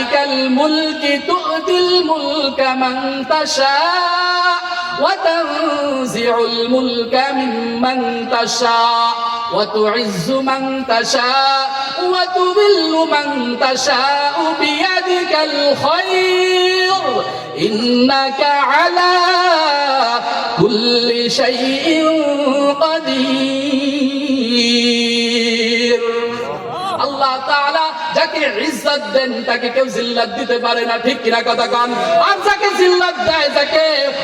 মালিকাল মুলকি তু'তিল মুলকা মান তাশা ওয়া তানজিউল মুলকা মিম্মান তাশা ওয়া তু'ইজ্জু মান তাশা ওয়া তুযিল্লু মান তাশা বিয়াদিকাল খায়র ইন্নাকা আলা কুল্লি শাইইন কাদির। আল্লাহ তাআলা যাকে ইজ্জত দেন তাকে কেউ জিল্লাত দিতে পারে না, ঠিক কিনা কথা কান? আর যাকে জিল্লাত দেয়, যাকে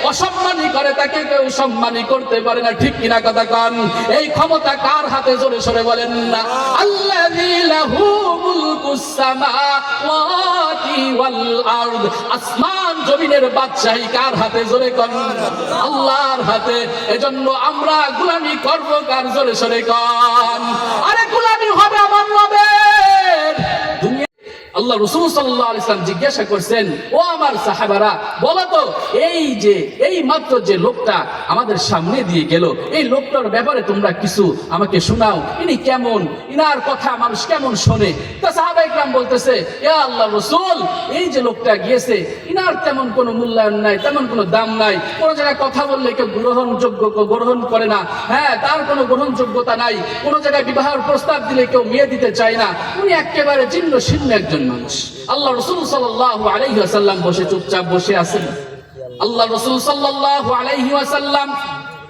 অসম্মানী করে তাকে কেউ সম্মানী করতে পারে না, ঠিক কিনা কথা কান? এই ক্ষমতা কার হাতে? জোরে সরে বলেন না। আল্লাযী লাহু মুলকুস সামাওয়াতি ওয়াল আরদ। আসমান জমিনের বাদশাহী কার হাতে? জোরে কোন? আল্লাহর হাতে। এজন্য আমরা গোলামি করব কার? জোরে সরে কোন? আরে গোলামি হবে আমার রবের। আল্লাহ রাসূল সাল্লাল্লাহু আলাইহি ওয়াসাল্লাম জিজ্ঞাসা করছেন, ও আমার সাহাবারা, বলো তো এই মাত্র যে লোকটা আমাদের সামনে দিয়ে গেল, এই লোকটার ব্যাপারে তোমরা কিছু আমাকে শোনাও। ইনি কেমন, ইনার কথা মানুষ কেমন শোনে? তো সাহাবায়ে কেরাম বলতেছে, ইয়া আল্লাহর রাসূল, এই যে লোকটা গিয়েছে, ইনার তেমন কোনো মূল্যায়ন নাই, তেমন কোনো দাম নাই। কোন জায়গায় কথা বললে কেউ গ্রহণ করে না, হ্যাঁ, তার কোনো গ্রহণযোগ্যতা নাই। কোন জায়গায় বিবাহের প্রস্তাব দিলে কেউ মেয়ে দিতে চায় না। উনি একেবারে জীর্ণ শীর্ণ একজন মানুষ। আল্লাহ রাসূল সাল্লাল্লাহু আলাইহি ওয়াসাল্লাম চুপচাপ বসে আছেন। আল্লাহ রাসূল সাল্লাল্লাহু আলাইহি ওয়াসাল্লাম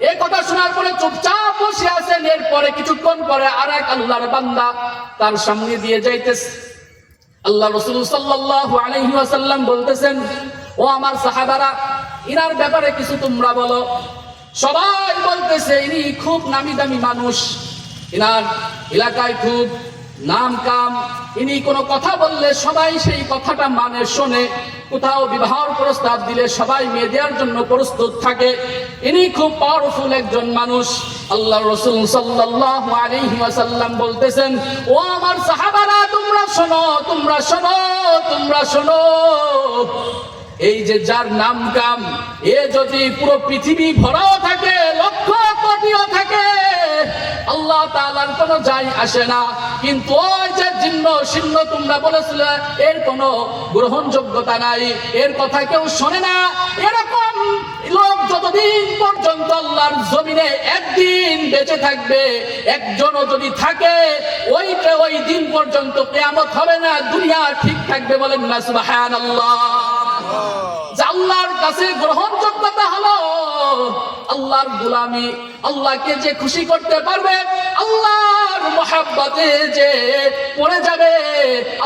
এই কথা শোনার পরে চুপচাপ বসে আছেন। এরপরে কিছুক্ষণ পরে আরেক আল্লাহর বান্দা তার সামনে দিয়ে যাইতেছে। আল্লাহ রাসূল সাল্লাল্লাহু আলাইহি ওয়াসাল্লাম বলতেছেন, ও আমার সাহাবারা, ইনার ব্যাপারে কিছু তোমরা বলো। সবাই বলতেছে, ইনি খুব নামি দামি মানুষ, ইনার এলাকায় খুব নাম কাম, ইনি কোনো কথা বললে সবাই সেই কথাটা মানে শোনে। কোথাও বিবাহের প্রস্তাব দিলে সবাই মেয়ে দেওয়ার জন্য প্রস্তুত থাকে। ইনি খুব পাওয়ারফুল একজন মানুষ। আল্লাহ রাসূল সাল্লাল্লাহু আলাইহি ওয়াসাল্লাম বলতেছেন, ও আমার সাহাবারা, তোমরা শোনো, তোমরা শোনো, তোমরা শোনো। এই যে যার নাম কাম, এ যদি পুরো পৃথিবী ভরাও থাকে, লক্ষ কোটিও থাকে, আল্লাহ তাআলার কোনো যায় আসে না। কিন্তু ওই যে জীর্ণ শীর্ণ তোমরা বলেছিলে, এর কোনো গ্রহণযোগ্যতা নাই, এর কথা কেউ শোনে না, এরকম লোক যতদিন পর্যন্ত আল্লাহর জমিনে একদিন বেঁচে থাকবে, একজনও যদি থাকে, ওই দিন পর্যন্ত কিয়ামত হবে না, দুনিয়া ঠিক থাকবে। বলেন না সুবহানাল্লাহ। আল্লাহর কাছে গ্রহণযোগ্যতা হলো আল্লাহর গোলামি। আল্লাহকে যে খুশি করতে পারবে, আল্লাহর মহব্বতে যে পড়ে যাবে,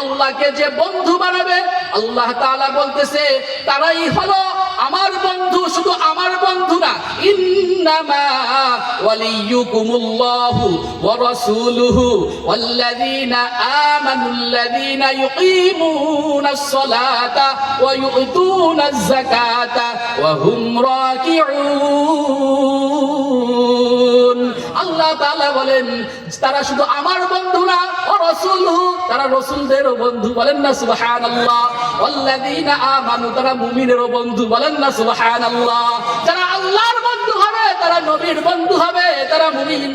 আল্লাহকে যে বন্ধু বানাবে, আল্লাহ তাআলা বলতেছে তারাই হলো আমার বন্ধু। শুধু আমার বন্ধু না, ইন্নামা ওয়ালিয়ুকুমুল্লাহু ওয়া রাসূলুহু ওয়াল্লাযীনা আমানুল্লাযীনা ইউকিমুনাস সালাতা ওয়া ইউতুনাজ যাকাতা ওয়া হুম রাকিউন। আল্লাহ তাআলা বলেন তারা শুধু আমার বন্ধু না, ও রাসূলুহু, তারা রাসূলদেরও বন্ধু। বলেন না সুবহানাল্লাহ। ওয়াল্লাযীনা আমানু, তারা মুমিনেরও বন্ধু। বলেন না সুবহানাল্লাহ। যারা আল্লাহর বন্ধু হবে, তারা নবীর বন্ধু হবে, তারা মুমিন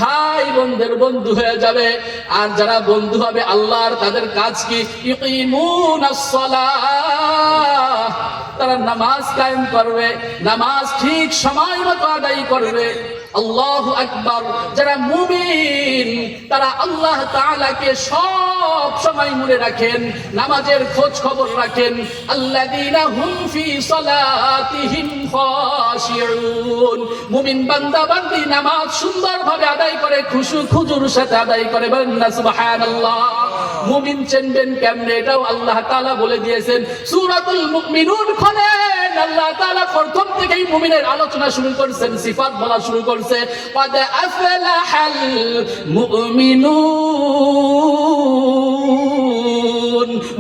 ভাই বোনদের বন্ধু হয়ে যাবে। আর যারা বন্ধু হবে আল্লাহর, তাদের কাজ কি? ইউকিমুনাস সালাহ, তারা নামাজ কায়েম করবে, নামাজ ঠিক সময় মতো আদায় করবে। আল্লাহু আকবার। যারা মুমিন তারা আল্লাহ তাআলাকে সব সময় মনে রাখেন, নামাজের খোঁজ খবর রাখেন। আল্লাযীনা হুম ফি সালাতিহিম খাশিউন। মুমিন বান্দা বান্দি নামাজ সুন্দরভাবে আদায় করে, খুজুর সাথে আদায় করে। বলেন না সুবহানাল্লাহ। মুমিন চিনবেন কেমনে? এটাও আল্লাহ তাআলা বলে দিয়েছেন। সূরাতুল মুমিনুন খোলেন, আল্লাহ তাআলা প্রথম থেকেই মুমিনের আলোচনা শুরু করেছেন, সিফাত বলা শুরু করেছে। قد أفلح المؤمنون।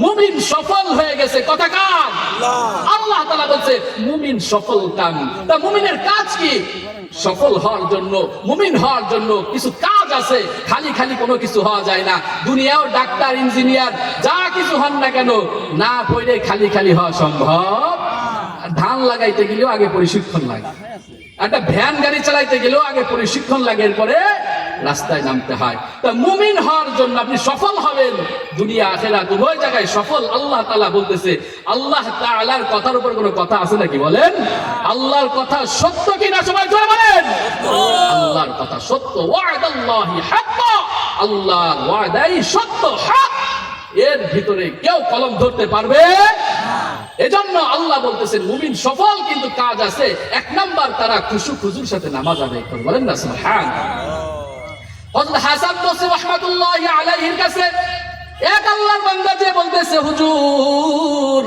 মুমিন সফল হয়ে গেছে। কথা কার? আল্লাহ তাআলা বলছে মুমিন সফল কাম। তা মুমিনের কাজ কি? সফল হওয়ার জন্য, মুমিন হওয়ার জন্য কিছু কাজ আছে। খালি খালি কোনো কিছু হওয়া যায় না। দুনিয়াও ডাক্তার, ইঞ্জিনিয়ার, যা কিছু হন না কেন, না পড়লে খালি খালি হওয়া সম্ভব। ধান লাগাইতে গেলেও আগে প্রশিক্ষণ লাগে। একটা ভ্যান গাড়ি চালাইতে গেলেও আগে প্রশিক্ষণ লাগে, এরপরে রাস্তায় নামতে হয়। তা মুমিন হওয়ার জন্য আপনি সফল হবেন দুনিয়া আখিরাত উভয় জায়গায় সফল। আল্লাহ তাআলা বলতেছে, আল্লাহ তাআলার কথার উপর কোনো কথা আছে নাকি বলেন? আল্লাহর কথা সত্য কিনা সবাই জোরে বলেন। আল্লাহর কথা সত্য, ওয়াদাল্লাহি হাক্কা, আল্লাহর ওয়াদাই সত্য, হক, এর ভিতরে কেউ কলম ধরতে পারবে না। এজন্য আল্লাহ বলতেছেন মুমিন সফল, কিন্তু কাজ আছে। এক নাম্বার, তারা খুশু খুজুর সাথে নামাজ আদায় করে, বলেন না সুবহানাল্লাহ। হযরত হাসান বসরি রাহমাতুল্লাহি আলাইহির কাছে এক আল্লাহর বান্দা যে বলতেছে, হুজুর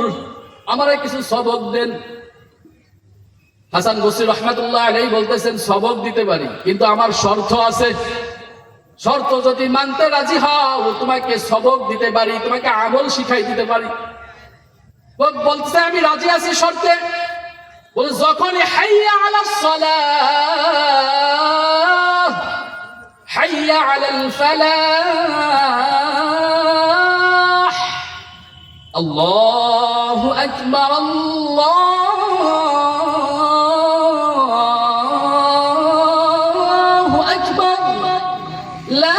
আমারে কিছু সবক দেন। হাসান বসরি রাহমাতুল্লাহি আলাইহি বলতেছেন, সবক দিতে পারি, কিন্তু আমার শর্ত আছে। শর্ত যদি মানতে রাজি হও, তোমাকে সবক দিতে পারি, তোমাকে আমল শিখাই দিতে পারি। বলছে আমি রাজি আছি শর্তে। বলে যখনই হাইয়া আলাস সালাহ, হাইয়া আলাল ফালাহ, আল্লাহু আকবার, আল্লাহু আকবার, লা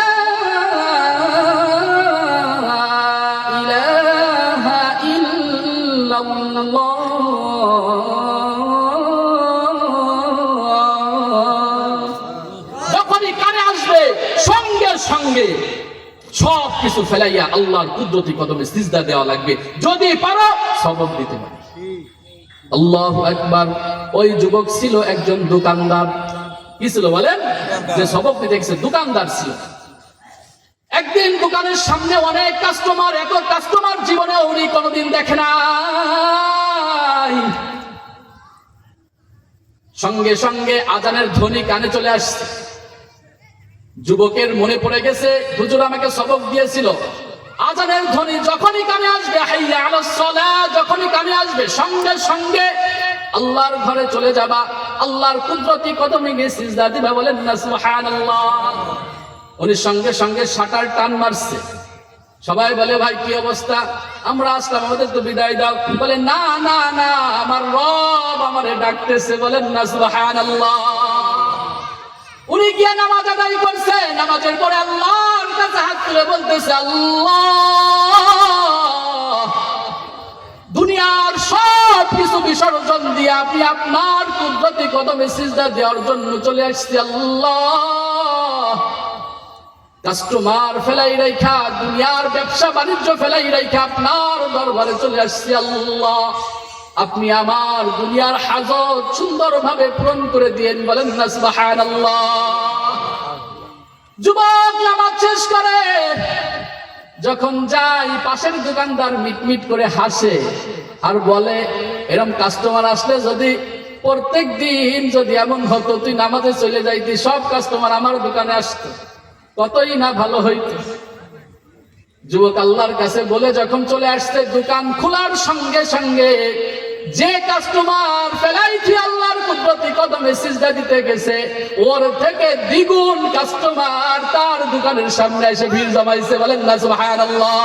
যখনই কানে আসবে সঙ্গে সঙ্গে সব কিছু ফেলাইয়া আল্লাহর কুদরতি কদমে সিজদা দেওয়া লাগবে। যদি পারো সবক দিতে পারো। আল্লাহু আকবার। ওই যুবক ছিল একজন দোকানদার। কি ছিল বলেন? যে সবক দিতে গেছে, দোকানদার ছিল। একদিন দোকানের সামনে অনেক কাস্টমার, এত কাস্টমার জীবনে উনি কোনোদিন দেখে নাই। সঙ্গে সঙ্গে আজানের ধ্বনি কানে চলে আসছে। যুবকের মনে পড়ে গেছে, হুজুর আমাকে সবক দিয়েছিল, আজানের ধ্বনি যখনই কানে আসবে, হাইয়া আলাস সালাহ যখনই কানে আসবে, সঙ্গে সঙ্গে আল্লাহর ঘরে চলে যাবা, আল্লাহর কুদরতি কদমে গিয়ে সিজদা দিবা, বলেন না সুবহানাল্লাহ। উনি সঙ্গে সঙ্গে শাটার টান মারছে। সবাই বলে, ভাই কি অবস্থা? আমরা আসলাম, আমাদের তো বিদায় দাও। বলে না না না, আমার রব আমারে ডাকতেছে, বলেন না সুবহানাল্লাহ। উনি গিয়ে নামাজ আদায় করছে। নামাজের পরে আল্লাহর কাছে হাত তুলে বলতেছে, আল্লাহ দুনিয়ার সব কিছু বিসর্জন দিয়ে আপনি আপনার কুদরতি কদমে সিজদা দেওয়ার জন্য চলে আসছি। আল্লাহ কাস্টমার ফেলাই রাইখা, দুনিয়ার ব্যবসা বাণিজ্য ফেলাই রাইখা আপনার দরবারে চলে আসছি। আল্লাহ আপনি আমার দুনিয়ার হাজত সুন্দরভাবে পূরণ করে দিয়েন, বলেন না সুবহানাল্লাহ। যুবক নামাজ শেষ করে যখন যায়, পাশের দোকানদার মিটমিট করে হাসে আর বলে, এরকম কাস্টমার আসলে যদি প্রত্যেক দিন যদি এমন হতো, তুই নামাজে চলে যাইতি, সব কাস্টমার আমার দোকানে আসতো, কতই না ভালো হইতো। যুবক আল্লাহর কাছে বলে যখন চলে আসছে, দোকান খোলার সঙ্গে সঙ্গে যে কাস্টমার ফেলাইছি আল্লাহর কুদরতি কদমে সিজদা দিতে গেছে, ওর থেকে দ্বিগুণ কাস্টমার তার দোকানের সামনে এসে ভিড় জমাইছে, বলেন না সুবহানাল্লাহ।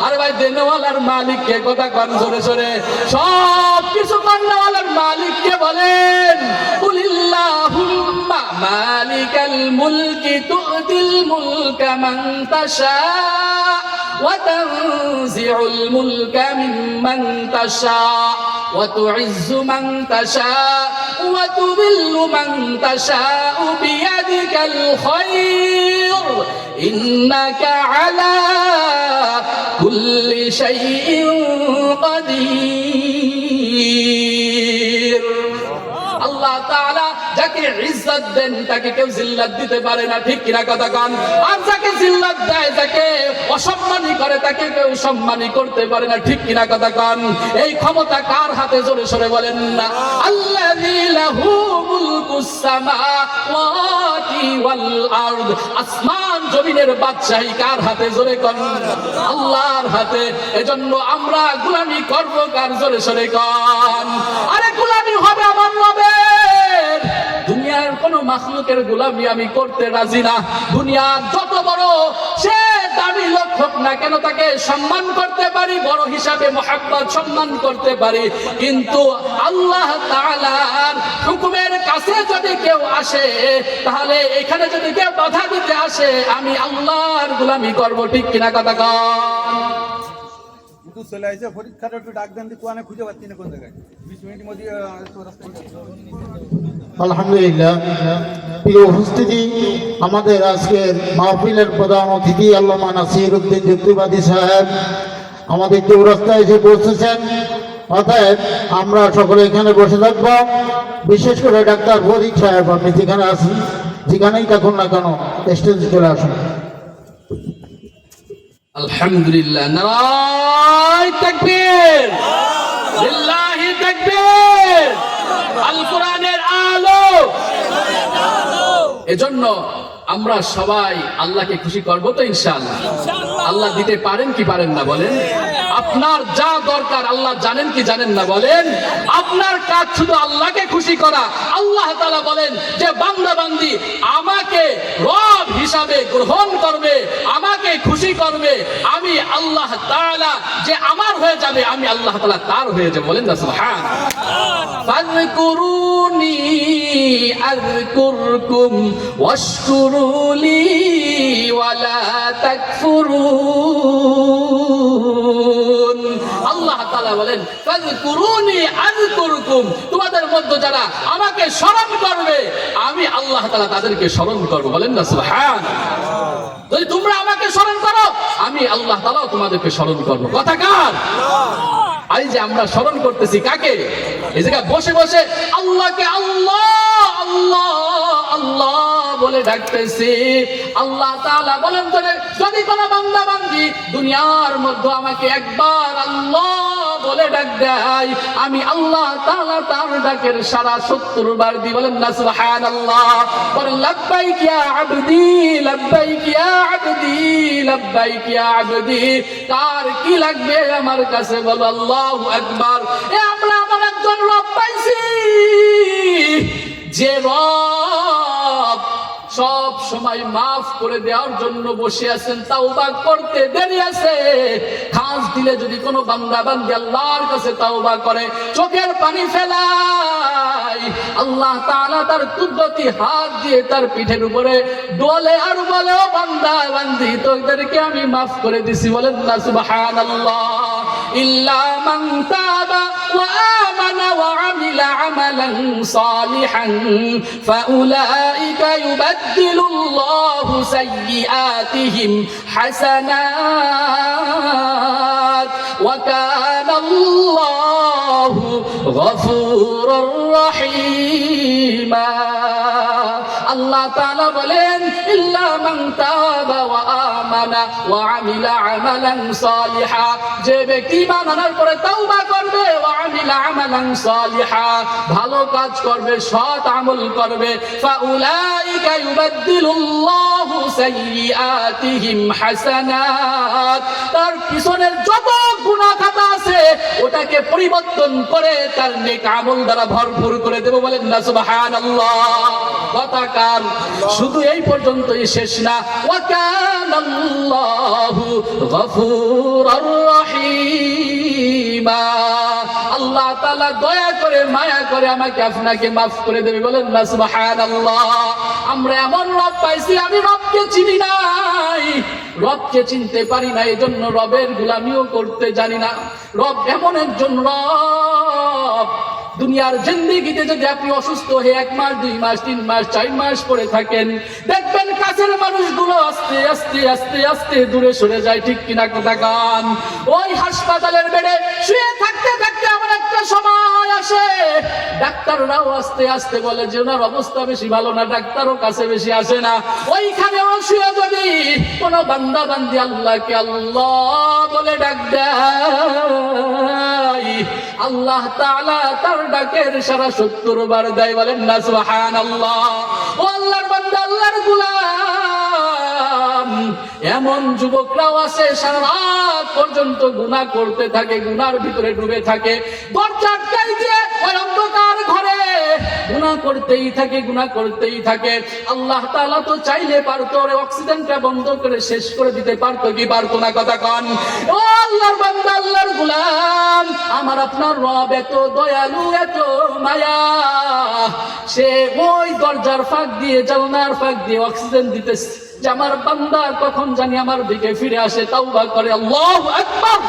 আরে ভাই, দেনওয়ালার মালিককে কথা কান জোরে জোরে, সব কিছু কান্নাওয়ালার মালিককে বলেন, কুলিল্লাহুম্মা মালিকাল মুলকি তু'তিল মুলকা মান তাশা ওয়া তানজিউল মুলকা মিম্মান তাশা ওয়া তু'ইজ্জু মান তাশা ওয়া তুযিল্লু মান তাশা বিয়াদিকাল খায়র ইন্নাকা আলা কুল্লি শাইইন কাদির। আল্লাহ তাআলা যাকে ইজ্জত দেন তাকে কেউ জিল্লাত দিতে পারে না, ঠিক কিনা কথা কান? আর যাকে জিল্লাত দেয়, যাকে অসম্মানী করে, তাকে কেউ সম্মানী করতে পারে না, ঠিক কিনা কথা কান? এই ক্ষমতা কার হাতে? জোরে সরে বলেন না। আল্লাযী লাহু মুলকুস সামাওয়াতি ওয়াল আরদ। আসমান জমিনের বাদশাহী কার হাতে? জোরে কোন? আল্লাহর হাতে। এজন্য আমরা গোলামি করব কার? জোরে সরে কোন? আরে গোলামি হবে আমার রবের। দুনিয়ার কোন মাখলুকের গোলামি আমি করতে রাজি না। দুনিয়ার যত বড় সে দামি লক্ষ হোক না কেন তাকে সম্মান করতে পারি, বড় হিসাবে মহব্বত সম্মান করতে পারি, কিন্তু আল্লাহ তাআলার হুকুমের কাছে যদি কেউ আসে, তাহলে এখানে যদি কেউ বাধা দিতে আসে, আমি আল্লাহর গোলামি করব, ঠিক কিনা কথা কন? কিন্তু চলে আসছে পরীক্ষাটা একটু ডাক দেন, কোয়ানে খুঁজে পাচ্ছি না কোন জায়গায়। 20 মিনিটের মধ্যে আলহামদুলিল্লাহ। প্রিয় উপস্থিতি, আমাদের আজকের মাহফিলের প্রধান অতিথি আল্লামা নাসির উদ্দিন যুক্তিবাদী সাহেব আমাদের চৌরাস্তায় এসে পৌঁছেছেন। অতএব আমরা সকলে এখানে বসে থাকব। বিশেষ করে ডাক্তার ফরিদ সাহেব, আপনি যেখানে আছেন, যেখানেই থাকুন না কেন, স্টেজে চলে আসুন। আলহামদুলিল্লাহ, নারায়ে তাকবীর, লিল্লাহি তাকবীর, আল কোরআনের আলো। এজন্য আমরা সবাই আল্লাহকে খুশি করব তো ইনশাআল্লাহ। আল্লাহ দিতে পারেন কি পারেন না বলেন? আপনার যা দরকার আল্লাহ জানেন কি জানেন না বলেন? আপনার কাজ শুধু আল্লাহকে খুশি করা। আল্লাহ তাআলা বলেন যে বান্দা বান্দি আমাকে রব হিসাবে গ্রহণ করবে, আমাকে খুশি করবে, আমি আল্লাহ তাআলা যে আমার হয়ে যাবে, আমি আল্লাহ তাআলা তার হয়ে যাবে। বলেন না সুবহানাল্লাহ। ফাযকুরুনি আযকুরকুম ওয়াশকুরুলি ওয়ালা তাকফুরুন। আল্লাহ তাআলা বলেন ফাযকুরুনি আযকুরকুম, তোমাদের মধ্যে যারা আমাকে স্মরণ করবে, আমি আল্লাহ তাআলা তাদেরকে স্মরণ করব। বলেন না সুবহানাল্লাহ। যদি তোমরা আমাকে স্মরণ করো, আমি আল্লাহ তাআলাও তোমাদেরকে স্মরণ করব। কথা কার? এই যে আমরা স্মরণ করতেছি কাকে? এই জায়গায় বসে বসে আল্লাহকে আল্লাহ আল্লাহ আল্লাহ বলে ডাকতেছি। আল্লাহ তাআলা বলেন যদি কোনো বান্দা বান্দি দুনিয়ার মধ্যে আমাকে একবার আল্লাহ বলে ডাক দেয়, আমি আল্লাহ তাআলা তার ডাকের সারা 70 বার দিই। বলেন না সুবহানাল্লাহ। বলেন লাব্বাইক ইয়া আবদি, লাব্বাইক ইয়া আবদি, লাব্বাইক ইয়া আবদি। কার কি লাগবে আমার কাছে বলো আল্লাহু আকবার। আমরা এমন একজন রব পাইছি যে রব সব সময় মাফ করে দেওয়ার জন্য বসে আছেন, তাওবা করতে দেরি আছে। খাস দিলে যদি কোনো বান্দা বান্দি আল্লাহর কাছে তাওবা করে, চোখের পানি ফেলায়, আল্লাহ তাআলা তার কুদরতি হাত দিয়ে তার পিঠের উপরে ডলে আর বলে, ও বান্দা বান্দি তোদেরকে আমি মাফ করে দিছি। বলেন না সুবহানাল্লাহ। ইল্লা মান তাবা ওয়া আমানা ওয়া আমিলা আমালান সালিহান ফাউলাইকা ইউবাদদিলুল্লাহু সাইয়্যাতিহিম হাসানাত ওয়া কানাল্লাহু গফুরুর রহিমা। আল্লাহ তাআলা বলেন ইল্লা মান তাবা ওয়া আমানা ওয়া আমিলা আমালান সালিহা, যে ব্যক্তি ঈমান আনার পরে তাওবা করবে, ওয়া আমিলা আমালান সালিহা, ভালো কাজ করবে, সৎ আমল করবে, ফাউলাইকা ইউবাদদিলুল্লাহু সাইয়্যাতিহিম হাসানাত, তার পিছনের যত গুনাহ খাতা আছে ওটাকে পরিবর্তন করে তার নেক আমল দ্বারা ভরপুর করে দেব। বলেন না সুবহানাল্লাহ। কথা কার? শুধু এই পর্যন্তই শেষ না, ওয়া কানাল্লাহু গফুরুর রহিমা। আল্লাহ তাআলা দয়া করে মায়া করে আমাকে আপনাকে মাফ করে দেবে। বলেন না সুবহানাল্লাহ। আমরা এমন রব পাইছি, আমি রবকে চিনি নাই, রবকে চিনতে পারি না, এজন্য রবের গোলামিও করতে জানি না। রব এমন একজন রব, দুনিয়ার জিন্দেগিতে যদি আপনি অসুস্থ হয়ে 1 মাস 2 মাস 3 মাস 4 মাস পরে থাকেন, দেখবেন কাছের মানুষগুলো আস্তে আস্তে আস্তে আস্তে দূরে সরে যায়, ঠিক কিনা কথা গান? ওই হাসপাতালের বেডে শুয়ে থাকতে থাকতে আমার একটা সময় আসে, ডাক্তাররাও আস্তে আস্তে বলে যে ওনার অবস্থা বেশি ভালো না, ডাক্তারও কাছে বেশি আসে না। ওইখানেও শুয়ে যদি কোনো বান্দা বান্দি আল্লাহকে আল্লাহ বলে ডাক দেয়, আল্লাহ তাআলা তার ডাকের সারা 70 বার দেয়। বলেন না সুবহানাল্লাহ। ও আল্লাহর বান্দা, আল্লাহর গোলাম, এমন যুবকরাও আছে সারা রাত পর্যন্ত গুনাহ করতে থাকে, গুনার ভিতরে ডুবে থাকে, দরজা আটকাই দিয়ে ওই অন্ধকার ঘরে গুনাহ করতেই থাকে, গুনাহ করতেই থাকে। আল্লাহ তাআলা তো চাইলে পারতো ওর অক্সিজেনটা বন্ধ করে শেষ করে দিতে পারতো, কি পারতো না? কথা কন। ও আল্লাহর বান্দা, আল্লাহর গোলাম, আমার আপনার রব এত দয়ালু, এত মায়া, সে ওই দরজার ফাঁক দিয়ে, জানলার ফাঁক দিয়ে অক্সিজেন দিতেছে যে আমার বান্দা কখন জানি আমার দিকে ফিরে আসে, তাওবা করে। আল্লাহু আকবার।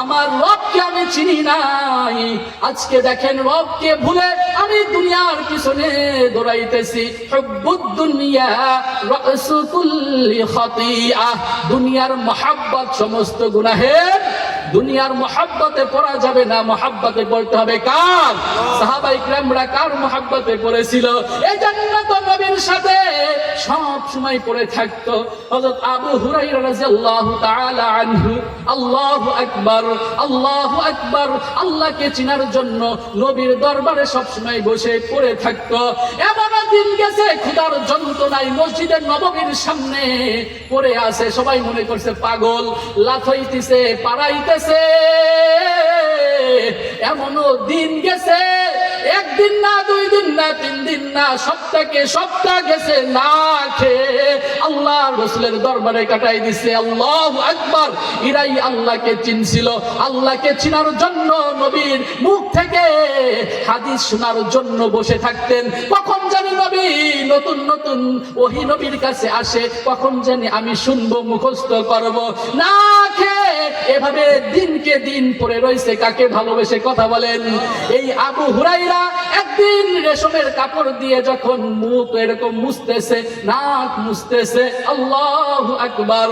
আমার রবকে আমি চিনি নাই, আজকে দেখেন রবকে ভুলে আমি দুনিয়ার পিছনে দৌড়াইতেছি। হুব্বুদ দুনিয়া রাসু কুল্লি খাতিআ। দুনিয়ার মহব্বত সমস্ত গুনাহের। দুনিয়ার মহব্বতে পড়া যাবে না, মহব্বতে পড়তে হবে কার? সাহাবায়ে কিরামরা কার মহব্বতে পড়েছিল? এই জান্নাত নবীর সাথে সব সময় পড়ে থাকতো হযরত আবু হুরায়রা রাদিয়াল্লাহু তাআলা আনহু। আল্লাহু আকবার, আল্লাহু আকবার। আল্লাহকে চিনার জন্য নবীর দরবারে সব সময় বসে পড়ে থাকতো। এমন দিন গেছে ক্ষুধার যন্ত্রণায় মসজিদের নববীর সামনে পড়ে আছে, সবাই মনে করছে পাগল, লাফাইতেছে, পাড়াইতেছে। এমনও দিন গেছে, একদিন না, দুই দিন না, তিন দিন না, সপ্তাহ গেছে না খেয়ে আল্লাহ রাসূলের দরবারে কাটাই দিছে। আল্লাহু আকবার। ইরাই আল্লাহকে চিনছিল, আল্লাহকে চিনার জন্য নবীর মুখ থেকে হাদিস শোনার জন্য বসে থাকতেন। কখন জানি নবী নতুন নতুন ওহী নবীর কাছে আসে, কখন জানি আমি শুনবো, মুখস্থ করব। না খেয়ে এভাবে দিনকে দিন পড়ে রয়েছে। কাকে ভালোবেসে? কথা বলেন। এই আবু হুরায়রা একদিন রেশমের কাপড় দিয়ে যখন মুখ এরকম মুছতেছে, নাক মুছতেছে, আল্লাহু আকবার,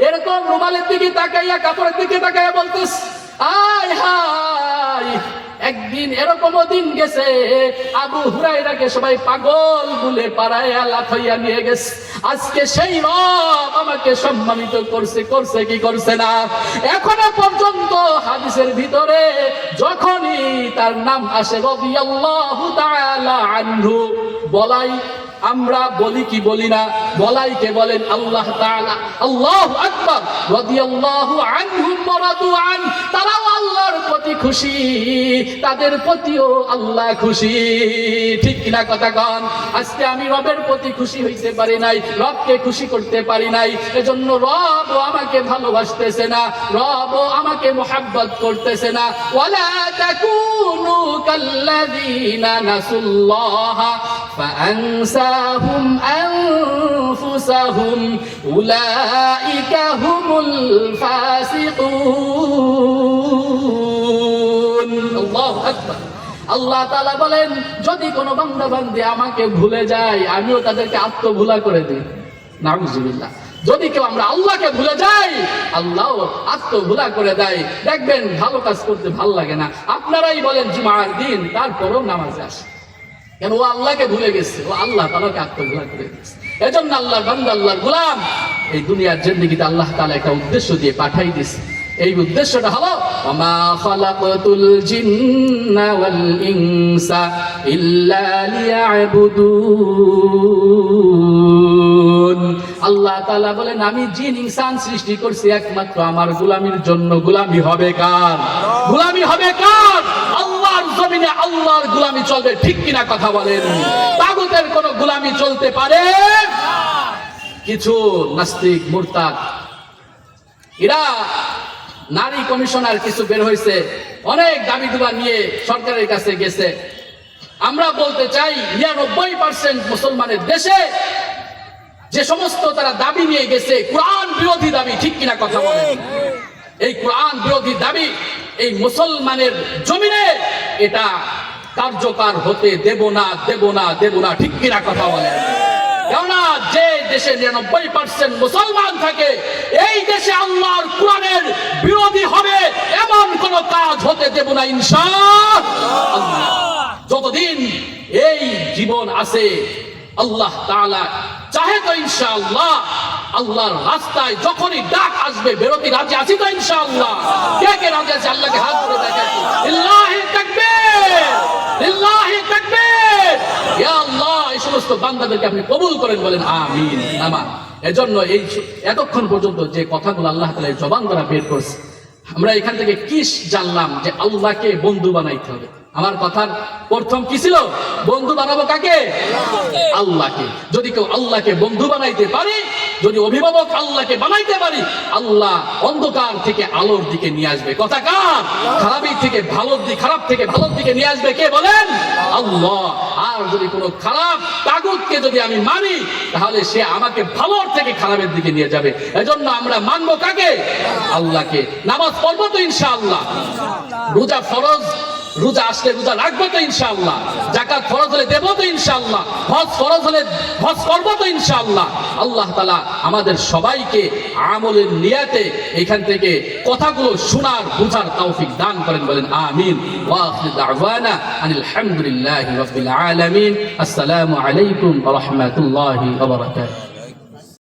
এরকম রুমালের দিকে তাকাইয়া, কাপড়ের দিকে তাকাইয়া বলতেছে, আয় হায়। একদিন এরকমও দিন গেছে আবু হুরায়রাকে সবাই পাগল বলে পাড়ায় লাফাইয়া নিয়ে গেছে। আজকে সেই রব আমাকে সম্মানিত করছে কি করছে না? এখনো পর্যন্ত হাদিসের ভিতরে যখনই তার নাম আসে রাদিয়াল্লাহু তাআলা আনহু, বলাই আমরা বলি কি বলি না? বলাইকে বলেন আল্লাহ তাআলা। আল্লাহু আকবার। রাদিয়াল্লাহু আনহুম ওয়া রাদু আন। তারাও আল্লাহর প্রতি খুশি, তাদের প্রতিও আল্লাহ খুশি, ঠিক কিনা? কথা কন। আজকে আমি রবের প্রতি খুশি হইতে পারি নাই, রবকে খুশি করতে পারি নাই, এজন্য রবও আমাকে ভালোবাসতেছে না, রবও আমাকে মুহাব্বত করতেছে না। ওয়ালা তাকুনু কাল্লাযীনা নাসুল্লাহা ফাআনসাহুম আনফুসাহুম উলাইকা হুমুল ফাসিকুন। আল্লাহু আকবার। আল্লাহ তাআলা বলেন, যদি কোনো বান্দা বান্দি আমাকে ভুলে যায়, আমিও তাদেরকে আত্মভুলা করে দিই। নাউযুবিল্লাহ। যদি কেউ আমরা আল্লাহকে ভুলে যাই, আল্লাহও আত্মভুলা করে দেয়। দেখবেন ভালো কাজ করতে ভালো লাগে না। আপনারাই বলেন জুমার দিন, তারপরও নামাজে আসে কেন? ও আল্লাহকে ভুলে গেছে, ও আল্লাহ তাআলাকে আত্মভুলা করে দিয়েছে। এজন্য আল্লাহর বান্দা, আল্লাহর গোলাম, এই দুনিয়ার জিন্দেগিতে আল্লাহ তাআলা একটা উদ্দেশ্য দিয়ে পাঠাই দিয়েছে। এই উদ্দেশ্যটা হলো ওয়ামা খালাকাতুল জিন্না ওয়াল ইনসা ইল্লা লিয়াবুদুন। আল্লাহ তাআলা বলেন, আমি জিন ইনসান সৃষ্টি করছি একমাত্র আমার গোলামির জন্য। গোলামি হবে কার? গোলামি হবে কার? আল্লাহর জমিনে আল্লাহর গোলামি চলবে, ঠিক কিনা? কথা বলেন। তাগুতের কোন গোলামি চলতে পারে? কিছু নাস্তিক মুরতাদ, এরা নারী কমিশনার কিছু বের হয়েছে, অনেক দাবি দুবা নিয়ে সরকারের কাছে গেছে। আমরা বলতে চাই 99% মুসলমানের দেশে যে সমস্ত তারা দাবি নিয়ে গেছে, কোরআন বিরোধী দাবি, ঠিক কিনা? কথা বলেন। এই কোরআন বিরোধী দাবি এই মুসলমানের জমিনে এটা কার্যকর হতে দেব না, দেব না, দেব না, ঠিক কিনা? কথা বলেন। কেননা যে দেশে 99% মুসলমান থাকে, এই দেশে আল্লাহর কোরআনের বিরোধী হবে এমন কোন কাজ হতে দেব না ইনশাআল্লাহ। যতদিন এই জীবন আছে, আল্লাহ তাআলা চাহে তো ইনশাআল্লাহ আল্লাহর রাস্তায় যখনই ডাক আসবে বেরোতে রাজি আছি তো ইনশাআল্লাহ। কে কে রাজি আছে? আল্লাহকে হাত ধরে দেখেন। লিল্লাহি তাকবীর, লিল্লাহি তাকবীর। ইয়া আল্লাহ, এই সমস্ত বান্দাদেরকে আপনি কবুল করেন, বলেন আমিন। আমার এজন্য এই এতক্ষণ পর্যন্ত যে কথাগুলো আল্লাহ তাআলা জবান দ্বারা বের করছে, আমরা এখান থেকে কি জানলাম? যে আল্লাহকে বন্ধু বানাইতে হবে। আমার কথার প্রথম কি ছিল? বন্ধু বানাবো কাকে? আল্লাহকে। যদি কেউ আল্লাহকে বন্ধু বানাইতে পারে, যদি অভিভাবক আল্লাহকে বানাইতে পারি, আল্লাহ অন্ধকার থেকে আলোর দিকে নিয়ে আসবে। কথা কার? খারাপ থেকে ভালোর দিকে নিয়ে আসবে কে বলেন? আল্লাহ। আর যদি কোনো খারাপ তাগুতকে যদি আমি মানি, তাহলে সে আমাকে ভালোর থেকে খারাপের দিকে নিয়ে যাবে। এজন্য আমরা মানবো কাকে? আল্লাহকে। নামাজ পড়বো তো ইনশাআল্লাহ, রোজা ফরজ, রোজা আসলে রোজা রাখবো তো ইনশাআল্লাহ, যাকাত ফরজ হলে দেবো তো ইনশাআল্লাহ, হজ ফরজ হলে হজ করবো তো ইনশাআল্লাহ। আল্লাহ তাআলা আমাদের সবাইকে আমলের নিয়াতে এখান থেকে কথাগুলো শোনার বুঝার তৌফিক দান করেন, বলেন আমিন। ওয়া আখিরু দাওয়ানা আনিল হামদুলিল্লাহি রাব্বিল আলামিন। আসসালামু আলাইকুম ওয়া রাহমাতুল্লাহি ওয়া বারাকাতুহু।